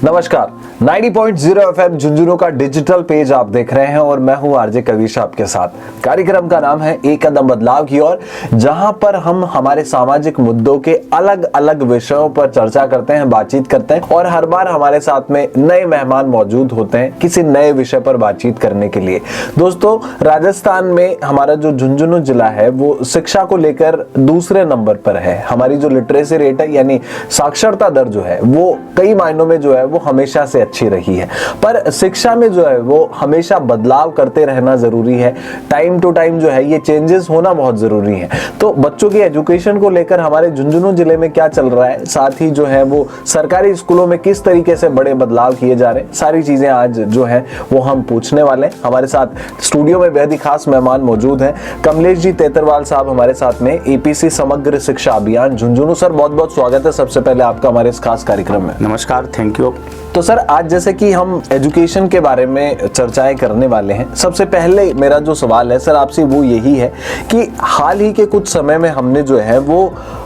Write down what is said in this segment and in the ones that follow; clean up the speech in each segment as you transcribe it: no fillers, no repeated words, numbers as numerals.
नमस्कार, 90.0 एफएम झुंझुनू का digital page आप देख रहे हैं और मैं हूं आरजे कविश आपके साथ। कार्यक्रम का नाम है एक कदम बदलाव की ओर, जहां पर हम हमारे सामाजिक मुद्दों के अलग अलग विषयों पर चर्चा करते हैं, बातचीत करते हैं और हर बार हमारे साथ में नए मेहमान मौजूद होते हैं किसी नए विषय पर बातचीत करने के लिए। दोस्तों, राजस्थान में हमारा जो झुंझुनू जिला है वो शिक्षा को लेकर दूसरे नंबर पर है। हमारी जो लिटरेसी रेट है यानी साक्षरता दर जो है वो कई मायनों में जो है वो हमेशा से अच्छी रही है, पर शिक्षा में जो है वो हमेशा बदलाव करते रहना जरूरी है। टाइम टू टाइम जो है ये चेंजेस होना बहुत जरूरी है। तो बच्चों की एजुकेशन को लेकर हमारे झुंझुनू जिले में क्या चल रहा है, साथ ही जो है वो सरकारी स्कूलों में किस तरीके से बड़े बदलाव किए जा रहे हैं, सारी चीजें आज जो है वो हम पूछने वाले हैं। हमारे साथ स्टूडियो में बेहद ही खास मेहमान मौजूद हैं। कमलेश जी तेतरवाल साहब हमारे साथ में, एपीसी समग्र शिक्षा अभियान झुंझुनू। सर, बहुत बहुत स्वागत है सबसे पहले आपका हमारे इस खास कार्यक्रम में। नमस्कार, थैंक यू। तो सर, आज जैसे कि हम एजुकेशन के बारे में चर्चाएं करने वाले हैं, सबसे पहले मेरा जो सवाल है सर आपसे वो यही है कि हाल ही के कुछ समय में हमने जो है वो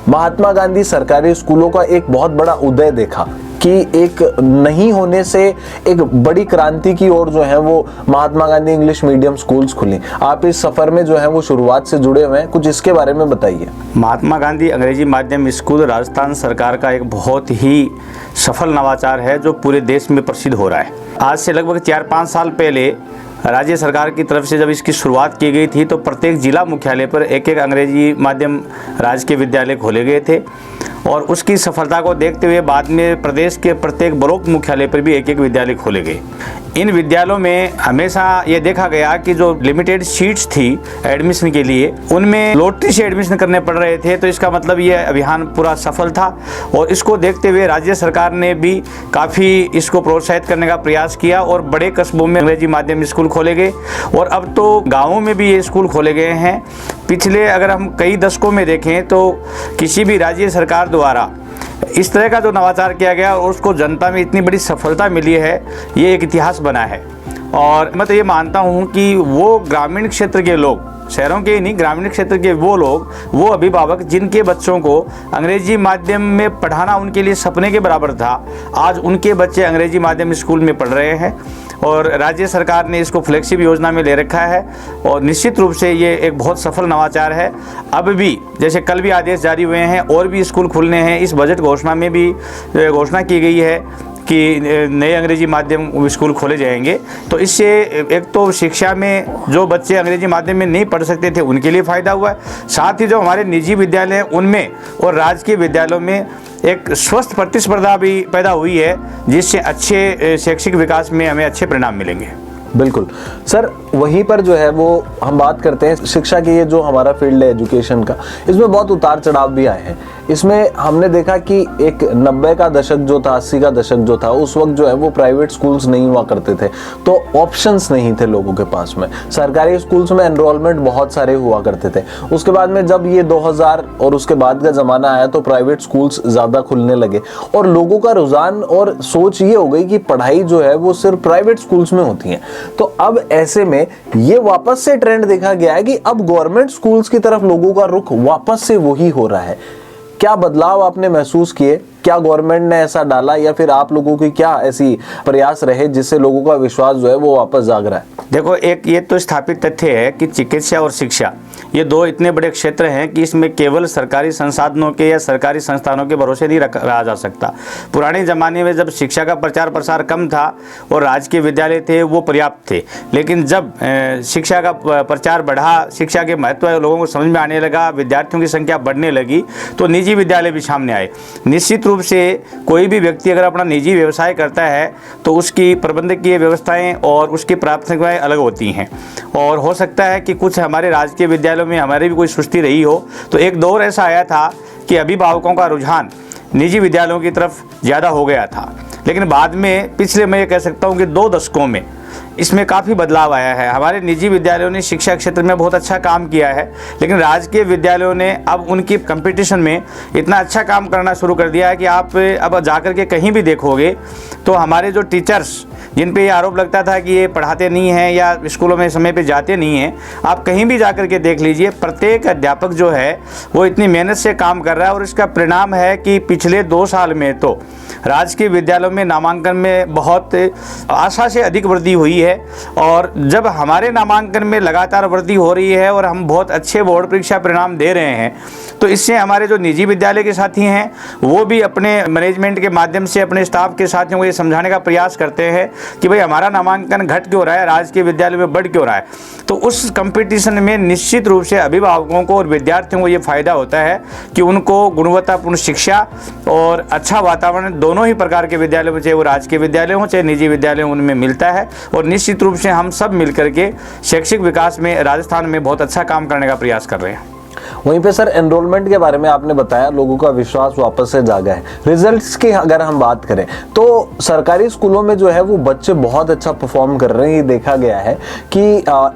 महात्मा गांधी सरकारी स्कूलों का एक बहुत बड़ा उदय देखा कि एक नहीं होने से एक बड़ी क्रांति की ओर जो है वो Mahatma Gandhi English medium schools खुली। आप इस सफर में जो है वो शुरुआत से जुड़े हुए हैं, कुछ इसके बारे में बताइए। महात्मा गांधी अंग्रेजी माध्यम स्कूल राजस्थान सरकार का एक बहुत ही सफल नवाचार है जो पूरे देश में प्रसिद्ध हो रहा है। आज से लगभग 4-5 साल पहले राज्य सरकार की तरफ से जब इसकी शुरुआत की गई थी तो प्रत्येक जिला मुख्यालय पर एक एक अंग्रेजी माध्यम राजकीय विद्यालय खोले गए थे और उसकी सफलता को देखते हुए बाद में प्रदेश के प्रत्येक ब्लॉक मुख्यालय पर भी एक एक विद्यालय खोले गए। इन विद्यालयों में हमेशा ये देखा गया कि जो लिमिटेड सीट्स थी एडमिशन के लिए उनमें लॉटरी से एडमिशन करने पड़ रहे थे, तो इसका मतलब ये अभियान पूरा सफल था और इसको देखते हुए राज्य सरकार ने भी काफ़ी इसको प्रोत्साहित करने का प्रयास किया और बड़े कस्बों में अंग्रेजी माध्यम स्कूल खोले गए और अब तो गाँवों में भी ये स्कूल खोले गए हैं। पिछले अगर हम कई दशकों में देखें तो किसी भी राज्य सरकार द्वारा इस तरह का जो नवाचार किया गया और उसको जनता में इतनी बड़ी सफलता मिली है, ये एक इतिहास बना है। और मैं तो ये मानता हूँ कि वो ग्रामीण क्षेत्र के लोग, शहरों के ही नहीं, ग्रामीण क्षेत्र के वो लोग, वो अभिभावक जिनके बच्चों को अंग्रेजी माध्यम में पढ़ाना उनके लिए सपने के बराबर था, आज उनके बच्चे अंग्रेजी माध्यम स्कूल में पढ़ रहे हैं और राज्य सरकार ने इसको फ्लैगशिप योजना में ले रखा है और निश्चित रूप से ये एक बहुत सफल नवाचार है। अब भी जैसे कल भी आदेश जारी हुए हैं और भी स्कूल खुलने हैं। इस बजट घोषणा में भी घोषणा की गई है कि नए अंग्रेजी माध्यम स्कूल खोले जाएंगे। तो इससे एक तो शिक्षा में जो बच्चे अंग्रेजी माध्यम में नहीं पढ़ सकते थे उनके लिए फ़ायदा हुआ है, साथ ही जो हमारे निजी विद्यालय हैं उनमें और राजकीय विद्यालयों में एक स्वस्थ प्रतिस्पर्धा भी पैदा हुई है जिससे अच्छे शैक्षिक विकास में हमें अच्छे परिणाम मिलेंगे। बिल्कुल सर, वहीं पर जो है वो हम बात करते हैं शिक्षा की। ये जो हमारा फील्ड है एजुकेशन का, इसमें बहुत उतार चढ़ाव भी आए हैं। इसमें हमने देखा कि एक 90 का दशक जो था, 80 का दशक जो था, उस वक्त जो है वो प्राइवेट स्कूल्स नहीं हुआ करते थे, तो ऑप्शंस नहीं थे लोगों के पास में। सरकारी स्कूल्स में एनरोलमेंट बहुत सारे हुआ करते थे। उसके बाद में जब ये 2000 और उसके बाद का ज़माना आया तो प्राइवेट स्कूल्स ज़्यादा खुलने लगे और लोगों का रुझान और सोच ये हो गई कि पढ़ाई जो है वो सिर्फ प्राइवेट स्कूल्स में होती है। तो अब ऐसे में ये वापस से ट्रेंड देखा गया है कि अब गवर्नमेंट स्कूल्स की तरफ लोगों का रुख वापस से वही हो रहा है। क्या बदलाव आपने महसूस किए? क्या गवर्नमेंट ने ऐसा डाला या फिर आप लोगों की क्या ऐसी प्रयास रहे जिससे लोगों का विश्वास जो है वो वापस जाग रहा है? देखो, एक ये तो स्थापित तथ्य है कि चिकित्सा और शिक्षा ये दो इतने बड़े क्षेत्र हैं कि इसमें केवल सरकारी संसाधनों के या सरकारी संस्थानों के भरोसे नहीं रहा जा सकता। पुराने ज़माने में जब शिक्षा का प्रचार प्रसार कम था और राजकीय विद्यालय थे वो पर्याप्त थे, लेकिन जब शिक्षा का प्रचार बढ़ा, शिक्षा के महत्व लोगों को समझ में आने लगा, विद्यार्थियों की संख्या बढ़ने लगी, तो निजी विद्यालय भी सामने आए। निश्चित रूप से कोई भी व्यक्ति अगर अपना निजी व्यवसाय करता है तो उसकी प्रबंधकीय व्यवस्थाएं और उसकी प्राथमिकताएं अलग होती हैं और हो सकता है कि कुछ हमारे राजकीय विद्यालयों में हमारी भी कोई सुस्ती रही हो। तो एक दौर ऐसा आया था कि अभिभावकों का रुझान निजी विद्यालयों की तरफ ज़्यादा हो गया था, लेकिन बाद में पिछले मैं ये कह सकता हूँ कि 2 दशकों में इसमें काफ़ी बदलाव आया है। हमारे निजी विद्यालयों ने शिक्षा क्षेत्र में बहुत अच्छा काम किया है, लेकिन राजकीय विद्यालयों ने अब उनकी कंपटीशन में इतना अच्छा काम करना शुरू कर दिया है कि आप अब जाकर के कहीं भी देखोगे तो हमारे जो टीचर्स जिन पे ये आरोप लगता था कि ये पढ़ाते नहीं हैं या स्कूलों में समय पे जाते नहीं हैं, आप कहीं भी जाकर के देख लीजिए, प्रत्येक अध्यापक जो है वो इतनी मेहनत से काम कर रहा है। और इसका परिणाम है कि पिछले 2 साल में तो राजकीय विद्यालयों में नामांकन में बहुत आशा से अधिक वृद्धि हुई है। और जब हमारे नामांकन में लगातार वृद्धि हो रही है और हम बहुत अच्छे बोर्ड परीक्षा परिणाम दे रहे हैं, तो इससे हमारे जो निजी विद्यालय के साथी हैं वो भी अपने मैनेजमेंट के माध्यम से अपने स्टाफ के साथियों को ये समझाने का प्रयास करते हैं कि भाई हमारा नामांकन घट क्यों रहा है, राजकीय विद्यालय में बढ़ क्यों रहा है। तो उस कंपटीशन में निश्चित रूप से अभिभावकों को और विद्यार्थियों को ये फायदा होता है कि उनको गुणवत्तापूर्ण शिक्षा और अच्छा वातावरण दोनों ही प्रकार के विद्यालय में, चाहे वो राजकीय विद्यालय हो चाहे निजी विद्यालय हो, उनमें मिलता है। और निश्चित रूप से हम सब मिलकर के शैक्षिक विकास में राजस्थान में बहुत अच्छा काम करने का प्रयास कर रहे हैं। वहीं पे सर एनरोलमेंट के बारे में आपने बताया, लोगों का विश्वास वापस से जागा है। रिजल्ट्स की अगर हम बात करें तो सरकारी स्कूलों में जो है वो बच्चे बहुत अच्छा परफॉर्म कर रहे हैं। ये देखा गया है कि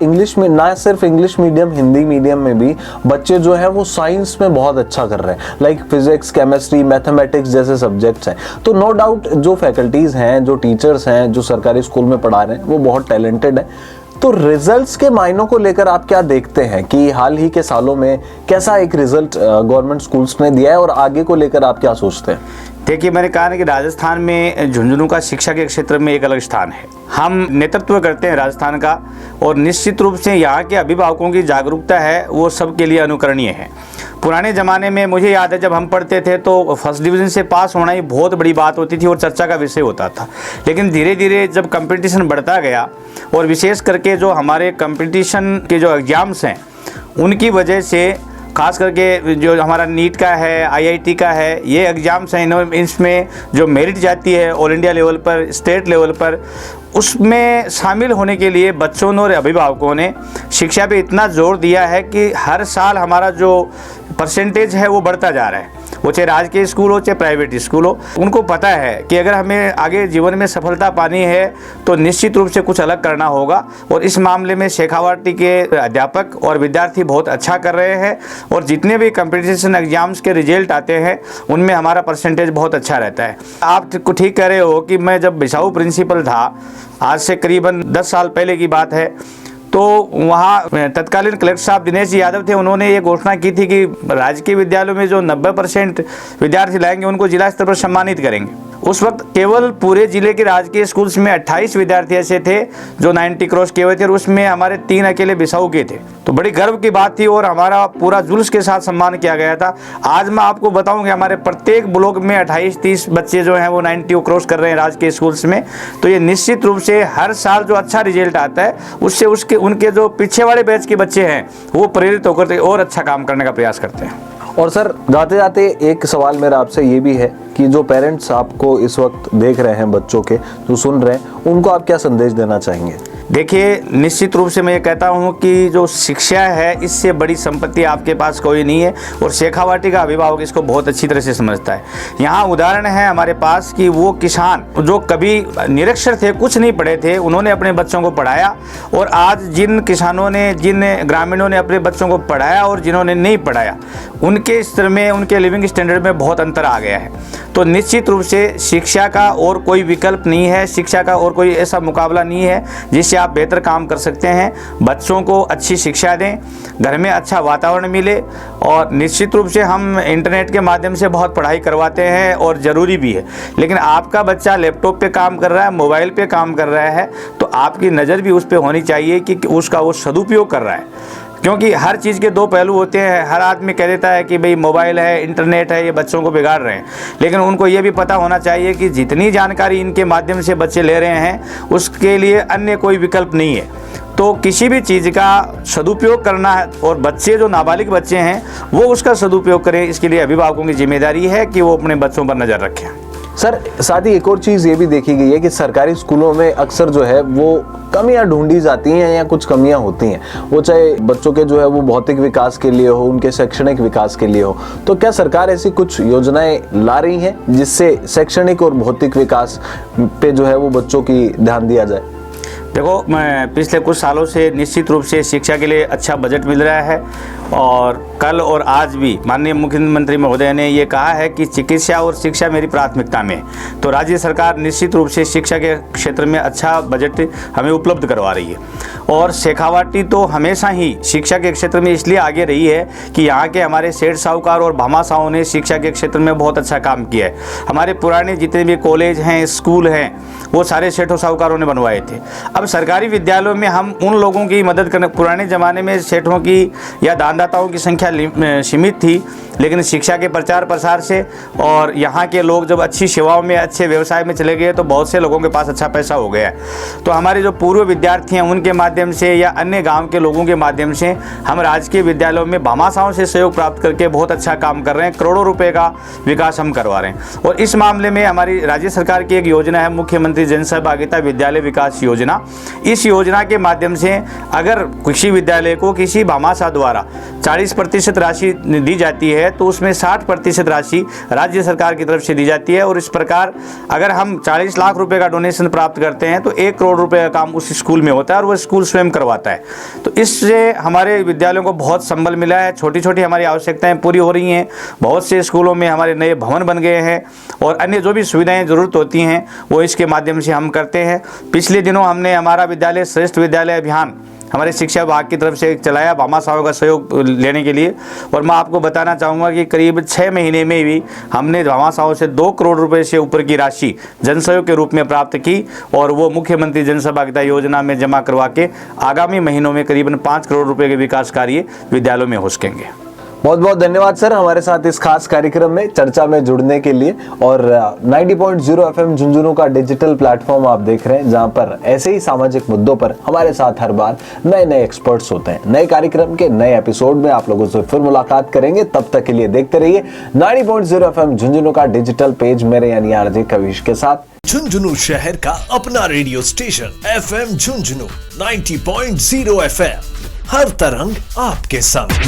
इंग्लिश में, ना सिर्फ इंग्लिश मीडियम, हिंदी मीडियम में भी बच्चे जो है वो साइंस में बहुत अच्छा कर रहे हैं, लाइक फिजिक्स, केमिस्ट्री, मैथमेटिक्स जैसे सब्जेक्ट्स हैं। तो नो डाउट जो फैकल्टीज हैं, जो टीचर्स हैं, जो सरकारी स्कूल में पढ़ा रहे हैं वो बहुत टैलेंटेड है। तो रिजल्ट्स के मायनों को लेकर आप क्या देखते हैं कि हाल ही के सालों में कैसा एक रिजल्ट गवर्नमेंट स्कूल्स ने दिया है और आगे को लेकर आप क्या सोचते हैं? देखिए, मैंने कहा ना कि राजस्थान में झुंझुनू का शिक्षा के क्षेत्र में एक अलग स्थान है। हम नेतृत्व करते हैं राजस्थान का, और निश्चित रूप से यहाँ के अभिभावकों की जागरूकता है वो सबके लिए अनुकरणीय है। पुराने ज़माने में मुझे याद है जब हम पढ़ते थे तो फर्स्ट डिवीज़न से पास होना ही बहुत बड़ी बात होती थी और चर्चा का विषय होता था। लेकिन धीरे धीरे जब कंपटीशन बढ़ता गया और विशेष करके जो हमारे कंपटीशन के जो एग्ज़ाम्स हैं उनकी वजह से, खास करके जो हमारा नीट का है, आईआईटी का है, ये एग्ज़ाम्स हैं, इसमें जो मेरिट जाती है ऑल इंडिया लेवल पर, स्टेट लेवल पर, उसमें शामिल होने के लिए बच्चों ने और अभिभावकों ने शिक्षा पे इतना जोर दिया है कि हर साल हमारा जो परसेंटेज है वो बढ़ता जा रहा है। वो चाहे राजकीय स्कूल हो चाहे प्राइवेट स्कूल हो, उनको पता है कि अगर हमें आगे जीवन में सफलता पानी है तो निश्चित रूप से कुछ अलग करना होगा। और इस मामले में शेखावाटी के अध्यापक और विद्यार्थी बहुत अच्छा कर रहे हैं, और जितने भी कंपटीशन एग्जाम्स के रिजल्ट आते हैं उनमें हमारा परसेंटेज बहुत अच्छा रहता है। आप ठीक कह रहे हो कि मैं जब बिसाऊ प्रिंसिपल था, आज से करीबन 10 साल पहले की बात है, तो वहाँ तत्कालीन कलेक्टर साहब दिनेश जी यादव थे। उन्होंने ये घोषणा की थी कि राजकीय विद्यालयों में जो 90% विद्यार्थी लाएंगे उनको जिला स्तर पर सम्मानित करेंगे। उस वक्त केवल पूरे जिले के राजकीय स्कूल्स में 28 विद्यार्थी ऐसे थे जो 90 क्रॉस किए हुए थे, और उसमें हमारे 3 अकेले बिसाऊ के थे। तो बड़ी गर्व की बात थी और हमारा पूरा जुलूस के साथ सम्मान किया गया था। आज मैं आपको बताऊं कि हमारे प्रत्येक ब्लॉक में 28-30 बच्चे जो हैं वो 90 क्रॉस कर रहे हैं राजकीय स्कूल्स में। तो ये निश्चित रूप से हर साल जो अच्छा रिजल्ट आता है उससे उनके जो पीछे वाले बैच के बच्चे हैं वो प्रेरित होकर और अच्छा काम करने का प्रयास करते हैं। और सर जाते जाते एक सवाल मेरा आपसे ये भी है कि जो पेरेंट्स आपको इस वक्त देख रहे हैं, बच्चों के जो सुन रहे हैं, उनको आप क्या संदेश देना चाहेंगे? देखिए, निश्चित रूप से मैं ये कहता हूँ कि जो शिक्षा है इससे बड़ी संपत्ति आपके पास कोई नहीं है, और शेखावाटी का अभिभावक इसको बहुत अच्छी तरह से समझता है। यहाँ उदाहरण है हमारे पास कि वो किसान जो कभी निरक्षर थे, कुछ नहीं पढ़े थे, उन्होंने अपने बच्चों को पढ़ाया, और आज जिन किसानों ने, जिन ग्रामीणों ने अपने बच्चों को पढ़ाया और जिन्होंने नहीं पढ़ाया, उनके स्तर में, उनके लिविंग स्टैंडर्ड में बहुत अंतर आ गया है। तो निश्चित रूप से शिक्षा का और कोई विकल्प नहीं है, शिक्षा का और कोई ऐसा मुकाबला नहीं है जिससे आप बेहतर काम कर सकते हैं। बच्चों को अच्छी शिक्षा दें, घर में अच्छा वातावरण मिले, और निश्चित रूप से हम इंटरनेट के माध्यम से बहुत पढ़ाई करवाते हैं और ज़रूरी भी है। लेकिन आपका बच्चा लैपटॉप पे काम कर रहा है, मोबाइल पे काम कर रहा है, तो आपकी नज़र भी उस पर होनी चाहिए कि उसका वो सदुपयोग कर रहा है। क्योंकि हर चीज़ के 2 पहलू होते हैं। हर आदमी कह देता है कि भाई मोबाइल है, इंटरनेट है, ये बच्चों को बिगाड़ रहे हैं, लेकिन उनको ये भी पता होना चाहिए कि जितनी जानकारी इनके माध्यम से बच्चे ले रहे हैं उसके लिए अन्य कोई विकल्प नहीं है। तो किसी भी चीज़ का सदुपयोग करना है, और बच्चे जो नाबालिग बच्चे हैं वो उसका सदुपयोग करें, इसके लिए अभिभावकों की जिम्मेदारी है कि वो अपने बच्चों पर नज़र रखें। सर साथ ही एक और चीज़ ये भी देखी गई है कि सरकारी स्कूलों में अक्सर जो है वो कमियां ढूंढी जाती हैं या कुछ कमियां होती हैं, वो चाहे बच्चों के जो है वो भौतिक विकास के लिए हो, उनके शैक्षणिक विकास के लिए हो। तो क्या सरकार ऐसी कुछ योजनाएं ला रही हैं जिससे शैक्षणिक और भौतिक विकास पे जो है वो बच्चों की ध्यान दिया जाए? देखो, पिछले कुछ सालों से निश्चित रूप से शिक्षा के लिए अच्छा बजट मिल रहा है और कल और आज भी माननीय मुख्यमंत्री महोदय ने ये कहा है कि चिकित्सा और शिक्षा मेरी प्राथमिकता में है। तो राज्य सरकार निश्चित रूप से शिक्षा के क्षेत्र में अच्छा बजट हमें उपलब्ध करवा रही है। और शेखावाटी तो हमेशा ही शिक्षा के क्षेत्र में इसलिए आगे रही है कि यहाँ के हमारे सेठ साहूकार और भामाशाहों ने शिक्षा के क्षेत्र में बहुत अच्छा काम किया है। हमारे पुराने जितने भी कॉलेज हैं, स्कूल हैं, वो सारे सेठों साहूकारों ने बनवाए थे। अब सरकारी विद्यालयों में हम उन लोगों की मदद करने, पुराने ज़माने में सेठों की या दानदाताओं की संख्या सीमित थी, लेकिन शिक्षा के प्रचार प्रसार से और यहाँ के लोग जब अच्छी सेवाओं में, अच्छे व्यवसाय में चले गए तो बहुत से लोगों के पास अच्छा पैसा हो गया। तो हमारे जो पूर्व विद्यार्थी हैं उनके माध्यम से या अन्य गांव के लोगों के माध्यम से हम राजकीय विद्यालयों में भामाशाहों से सहयोग प्राप्त करके बहुत अच्छा काम कर रहे हैं। करोड़ों रुपए का विकास हम करवा रहे हैं। और इस मामले में हमारी राज्य सरकार की एक योजना है, मुख्यमंत्री जन सहभागिता विद्यालय विकास योजना। इस योजना के माध्यम से अगर किसी विद्यालय को किसी भामाशाह द्वारा 40% राशि दी जाती है तो उसमें 60% राशि राज्य सरकार की तरफ से दी जाती है। और इस प्रकार अगर हम 40 लाख रुपए का डोनेशन प्राप्त करते हैं तो 1 करोड़ रुपए का काम उस स्कूल में होता है और वो स्कूल स्वयं करवाता है। तो इससे हमारे विद्यालयों को बहुत संबल मिला है। छोटी छोटी हमारी आवश्यकताएं पूरी हो रही हैं। बहुत से स्कूलों में हमारे नए भवन बन गए हैं और अन्य जो भी सुविधाएं ज़रूरत होती हैं वो इसके माध्यम से हम करते हैं। पिछले दिनों हमने हमारा विद्यालय श्रेष्ठ विद्यालय अभियान हमारे शिक्षा विभाग की तरफ से चलाया भामाशाहों का सहयोग लेने के लिए। और मैं आपको बताना चाहूँगा कि करीब 6 महीने में भी हमने भामाशाहों से 2 करोड़ रुपए से ऊपर की राशि जन सहयोग के रूप में प्राप्त की और वो मुख्यमंत्री जन सहभागिता योजना में जमा करवा के आगामी महीनों में करीबन 5 करोड़ रुपए के विकास कार्य विद्यालयों में हो सकेंगे। बहुत बहुत धन्यवाद सर हमारे साथ इस खास कार्यक्रम में चर्चा में जुड़ने के लिए। और 90.0 FM झुंझुनू का डिजिटल प्लेटफॉर्म आप देख रहे हैं, जहां पर ऐसे ही सामाजिक मुद्दों पर हमारे साथ हर बार नए नए एक्सपर्ट्स होते हैं। नए कार्यक्रम के नए एपिसोड में आप लोगों से फिर मुलाकात करेंगे। तब तक के लिए देखते रहिए 90.0 FM झुंझुनू का डिजिटल पेज, मेरे यानी आरजे कविश के साथ। झुंझुनू शहर का अपना radio station FM Jhunjhunu 90.0 FM, हर तरंग आपके संग।